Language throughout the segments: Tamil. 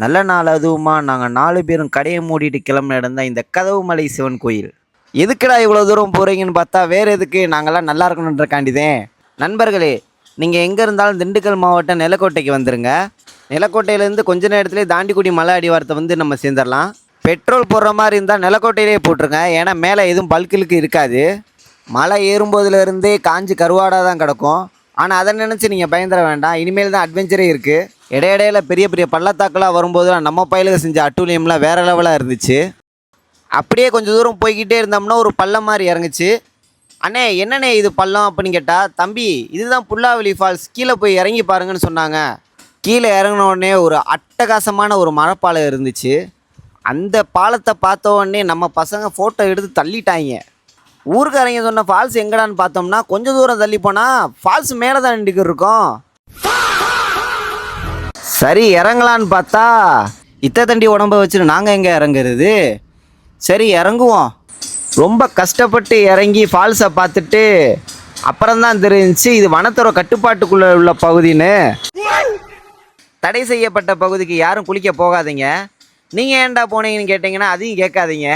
நல்ல நாள் அதுவுமா நாங்கள் 4 பேரும் கடையை மூடிட்டு கிளம்பின இடம் தான் இந்த கதவுமலை சிவன் கோயில். எதுக்குடா இவ்வளோ தூரம் போகிறீங்கன்னு பார்த்தா வேறு எதுக்கு, நாங்கள்லாம் நல்லா இருக்கணுன்றக்காண்டிதேன். நண்பர்களே, நீங்கள் எங்கே இருந்தாலும் திண்டுக்கல் மாவட்டம் நிலக்கோட்டைக்கு வந்துடுங்க. நிலக்கோட்டையிலேருந்து கொஞ்ச நேரத்துலேயே தாண்டிக்குடி மலை அடிவாரத்தை வந்து நம்ம சேர்ந்துடலாம். பெட்ரோல் போடுற மாதிரி இருந்தால் நிலக்கோட்டையிலே போட்டுருங்க, ஏன்னா மேலே எதுவும் பல்குலுக்கு இருக்காது. மலை ஏறும்போதுலேருந்தே காஞ்சி கருவாடாக தான் கிடக்கும். ஆனால் அதை நினச்சி நீங்கள் பயந்துட வேண்டாம், இனிமேல் தான் அட்வென்ச்சரே இருக்குது. இடையிடையில பெரிய பெரிய பள்ளத்தாக்கெல்லாம் வரும்போது நம்ம பயிலுக்கு செஞ்ச அட்டூழியம்லாம் வேறு லெவலாக இருந்துச்சு. அப்படியே கொஞ்சம் தூரம் போய்கிட்டே இருந்தோம்னா ஒரு பள்ளம் மாதிரி இறங்குச்சு. அண்ணே என்னண்ணே இது பள்ளம் அப்படின்னு கேட்டால், தம்பி இதுதான் புல்லாவெளி ஃபால்ஸ், கீழே போய் இறங்கி பாருங்கன்னு சொன்னாங்க. கீழே இறங்கின உடனே ஒரு அட்டகாசமான ஒரு மழைப்பாலம் இருந்துச்சு. அந்த பாலத்தை பார்த்த உடனே நம்ம பசங்க ஃபோட்டோ எடுத்து தள்ளிட்டாங்க. ஊருக்காரங்க சொன்ன ஃபால்ஸ் எங்கடான்னு பார்த்தோம்னா கொஞ்சம் தூரம் தள்ளி போனால் ஃபால்ஸ் மேலே தான் நின்றுக்கிட்டு இருக்கோம். சரி இறங்கலான்னு பார்த்தா இத்த தண்டி உடம்ப வச்சுட்டு நாங்கள் எங்கே இறங்குறது? சரி இறங்குவோம். ரொம்ப கஷ்டப்பட்டு இறங்கி ஃபால்ஸை பார்த்துட்டு அப்புறம்தான் தெரிஞ்சிச்சு இது வனத்துறை கட்டுப்பாட்டுக்குள்ளே உள்ள பகுதின்னு. தடை செய்யப்பட்ட பகுதிக்கு யாரும் குளிக்க போகாதீங்க. நீங்கள் ஏன்டா போனீங்கன்னு கேட்டிங்கன்னா அதையும் கேட்காதீங்க.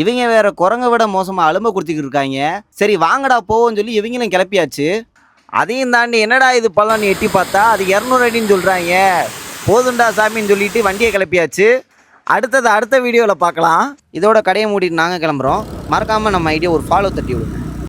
இவங்க வேற குரங்க விட மோசமாக அலும்ப கொடுத்துக்கிட்டு இருக்காங்க. சரி வாங்கடா போவோன்னு சொல்லி இவங்களும் கிளப்பியாச்சு. அதையும் தாண்டி என்னடா இது பள்ளம்னு எட்டி பார்த்தா அது 200 அடின்னு சொல்கிறாங்க. போதுண்டா சாமின்னு சொல்லிட்டு வண்டியை கிளப்பியாச்சு. அடுத்த வீடியோவில் பார்க்கலாம். இதோட கடையை மூடிட்டு நாங்கள் கிளம்புறோம். மறக்காமல் நம்ம ஐடியா ஒரு ஃபாலோ தட்டி விடுங்க.